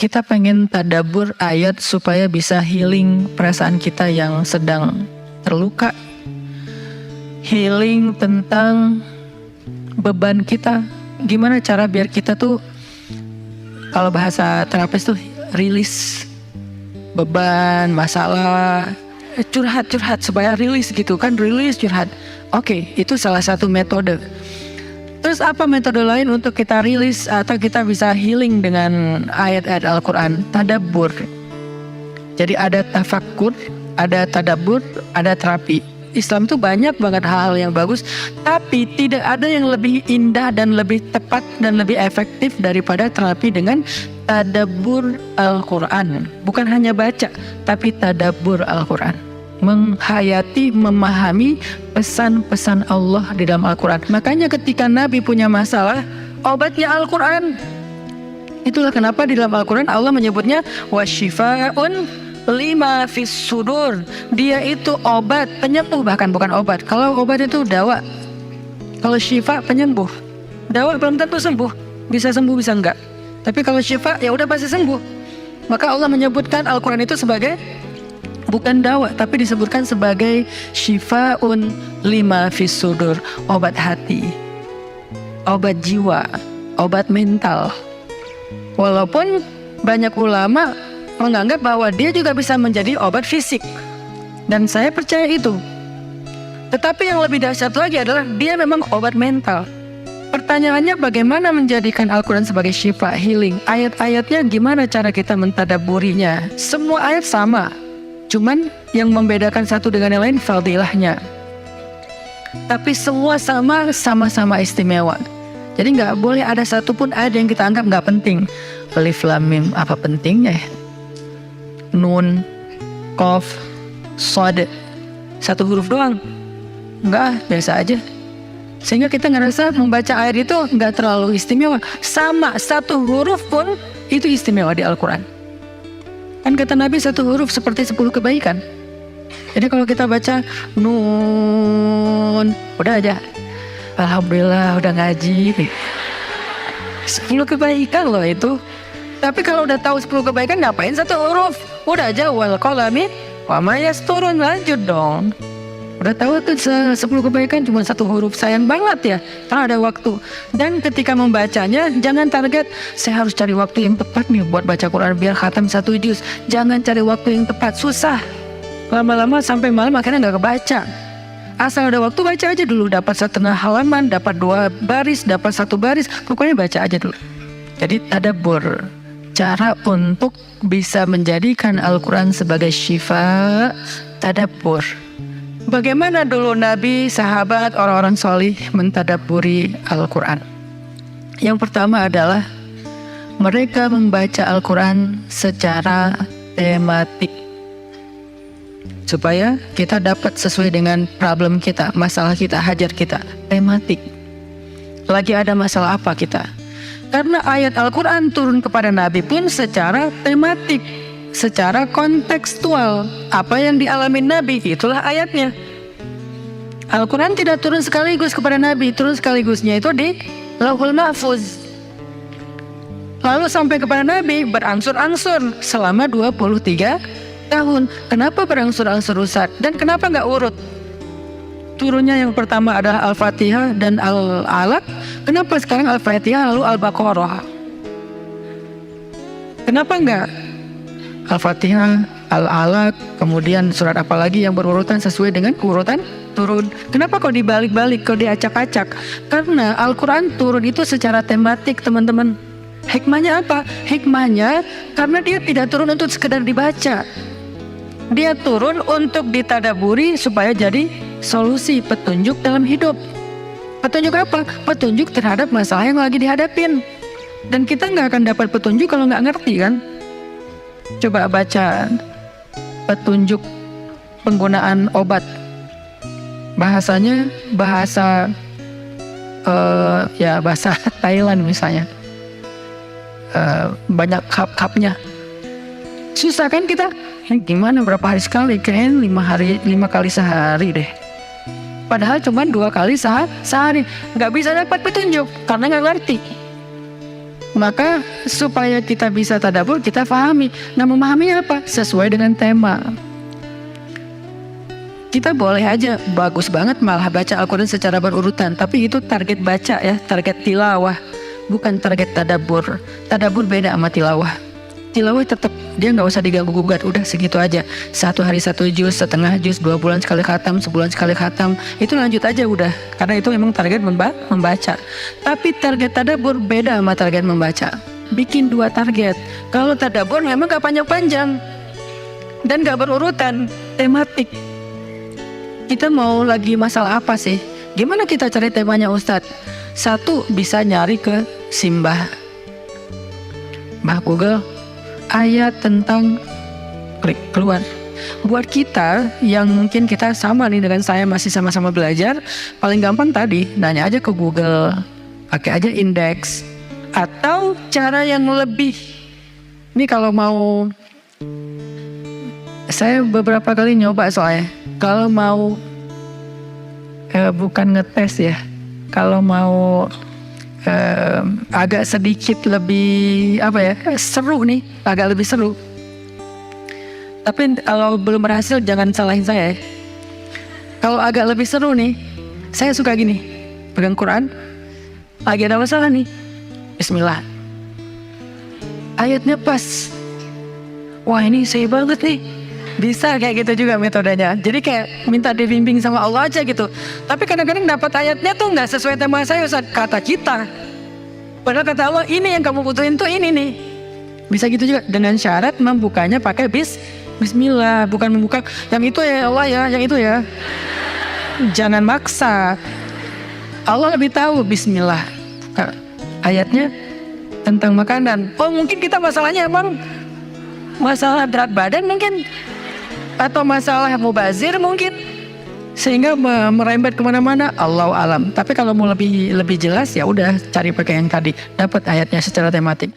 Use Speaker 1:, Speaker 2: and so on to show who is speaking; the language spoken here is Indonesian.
Speaker 1: kita pengen tadabbur ayat supaya bisa healing perasaan kita yang sedang terluka, healing tentang beban kita. Gimana cara biar kita tuh, kalau bahasa terapis tuh rilis beban, masalah, curhat supaya rilis gitu kan, rilis curhat. Oke, itu salah satu metode. Terus apa metode lain untuk kita rilis atau kita bisa healing dengan ayat-ayat Al-Quran? Tadabbur. Jadi ada tafakkur, ada tadabbur, ada terapi. Islam itu banyak banget hal-hal yang bagus, tapi tidak ada yang lebih indah dan lebih tepat dan lebih efektif daripada terapi dengan tadabbur Al-Quran. Bukan hanya baca, tapi tadabbur Al-Quran. Menghayati, memahami pesan-pesan Allah di dalam Al-Quran. Makanya ketika Nabi punya masalah, obatnya Al-Quran. Itulah kenapa di dalam Al-Quran Allah menyebutnya wasyifa'un lima fis sudur. Dia itu obat, penyembuh, bahkan bukan obat. Kalau obat itu dawa, kalau syifa penyembuh. Dawa belum tentu sembuh, bisa sembuh bisa enggak. Tapi kalau syifa ya udah pasti sembuh. Maka Allah menyebutkan Al-Quran itu sebagai bukan dawa, tapi disebutkan sebagai syifaun lima fis sudur, obat hati, obat jiwa, obat mental. Walaupun banyak ulama menganggap bahwa dia juga bisa menjadi obat fisik, dan saya percaya itu. Tetapi yang lebih dahsyat lagi adalah dia memang obat mental. Pertanyaannya, bagaimana menjadikan Al-Quran sebagai syifa, healing? Ayat-ayatnya gimana cara kita mentadabburinya? Semua ayat sama, cuman yang membedakan satu dengan yang lain fadilahnya. Tapi semua sama-sama istimewa. Jadi nggak boleh ada satupun ayat yang kita anggap nggak penting. Alif Lam Mim, apa pentingnya ya? Nun, Qaf, Shad, satu huruf doang. Enggak, biasa aja. Sehingga kita ngerasa membaca ayat itu nggak terlalu istimewa. Sama, satu huruf pun itu istimewa di Al-Quran. Kan kata Nabi satu huruf seperti 10 kebaikan. Jadi kalau kita baca Nun, udah aja, alhamdulillah udah ngaji. 10 kebaikan loh itu. Tapi kalau udah tahu 10 kebaikan, ngapain satu huruf? Udah aja wal qalami wa ma yasturun, lanjut dong. Udah tahu tuh 10 kebaikan cuma satu huruf, sayang banget ya, karena ada waktu. Dan ketika membacanya, jangan target saya harus cari waktu yang tepat nih buat baca Quran biar khatam 1 juz. Jangan cari waktu yang tepat, susah. Lama-lama sampai malam akhirnya nggak kebaca. Asal ada waktu baca aja dulu, dapat setengah halaman, dapat 2 baris, dapat 1 baris, pokoknya baca aja dulu. Jadi tadabbur, cara untuk bisa menjadikan Al-Quran sebagai syifa, tadabbur. Bagaimana dulu Nabi, sahabat, orang-orang solih mentadabburi Al-Quran? Yang pertama adalah mereka membaca Al-Quran secara tematik, supaya kita dapat sesuai dengan problem kita, masalah kita, hajat kita. Tematik. Lagi ada masalah apa kita? Karena ayat Al-Quran turun kepada Nabi pun secara tematik, secara kontekstual. Apa yang dialami Nabi, itulah ayatnya. Al-Quran tidak turun sekaligus kepada Nabi, turun sekaligusnya itu di Lauhul Mahfuz. Lalu sampai kepada Nabi berangsur-angsur selama 23 tahun. Kenapa berangsur-angsur, Ustaz? Dan kenapa nggak urut? Turunnya yang pertama adalah Al-Fatihah dan Al-Alaq. Kenapa sekarang Al-Fatihah lalu Al-Baqarah? Kenapa enggak Al-Fatihah, Al-Alaq, kemudian surat apa lagi yang berurutan sesuai dengan urutan turun? Kenapa kok dibalik-balik, kok diacak-acak? Karena Al-Quran turun itu secara tematik, teman-teman. Hikmahnya apa? Hikmahnya karena dia tidak turun untuk sekedar dibaca. Dia turun untuk ditadaburi supaya jadi solusi, petunjuk dalam hidup. Petunjuk apa? Petunjuk terhadap masalah yang lagi dihadapin. Dan kita nggak akan dapat petunjuk kalau nggak ngerti kan? Coba baca petunjuk penggunaan obat. Bahasanya bahasa bahasa Thailand misalnya. Banyak kap-kapnya. Susah kan kita? Gimana berapa hari sekali? Kayaknya 5 kali sehari deh. Padahal cuma 2 kali sehari. Nggak bisa dapat petunjuk karena nggak ngerti. Maka supaya kita bisa tadabbur, kita pahami. Nah, memahami apa? Sesuai dengan tema. Kita boleh aja bagus banget malah baca Al-Quran secara berurutan, tapi itu target baca ya, target tilawah, bukan target tadabbur. Tadabbur beda sama tilawah. Tilawah tetap dia nggak usah diganggu gugat, udah segitu aja. 1 hari 1 juz, setengah juz, 2 bulan sekali khatam, sebulan sekali khatam, itu lanjut aja udah. Karena itu memang target membaca. Tapi target tadabbur beda sama target membaca. Bikin 2 target. Kalau tadabbur memang nggak panjang-panjang dan nggak berurutan, tematik. Kita mau lagi masalah apa sih? Gimana kita cari temanya Ustadz? 1, bisa nyari ke Simbah Google, ayat tentang, klik keluar. Buat kita yang mungkin kita sama nih dengan saya, masih sama-sama belajar, paling gampang tadi nanya aja ke Google, pakai aja indeks. Atau cara yang lebih, ini kalau mau, saya beberapa kali nyoba soalnya, kalau mau bukan ngetes ya, kalau mau agak sedikit lebih seru nih, agak lebih seru. Tapi kalau belum berhasil jangan salahin saya ya. Kalau agak lebih seru nih, saya suka gini, pegang Quran, lagi ada masalah nih, Bismillah, ayatnya pas, wah ini saya banget nih. Bisa kayak gitu juga metodenya. Jadi kayak minta dibimbing sama Allah aja gitu. Tapi kadang-kadang dapat ayatnya tuh nggak sesuai tema saya, Ustaz, kata kita. Padahal kata Allah, ini yang kamu butuhin tuh ini nih. Bisa gitu juga dengan syarat membukanya pakai Bismillah, bukan membuka yang itu ya Allah ya, yang itu ya. Jangan maksa. Allah lebih tahu. Bismillah. Ayatnya tentang makanan. Oh mungkin kita masalahnya emang masalah berat badan mungkin, atau masalah mubazir mungkin, sehingga merembet kemana-mana. Allahu alam. Tapi kalau mau lebih jelas ya udah cari pakai yang tadi, dapat ayatnya secara tematik.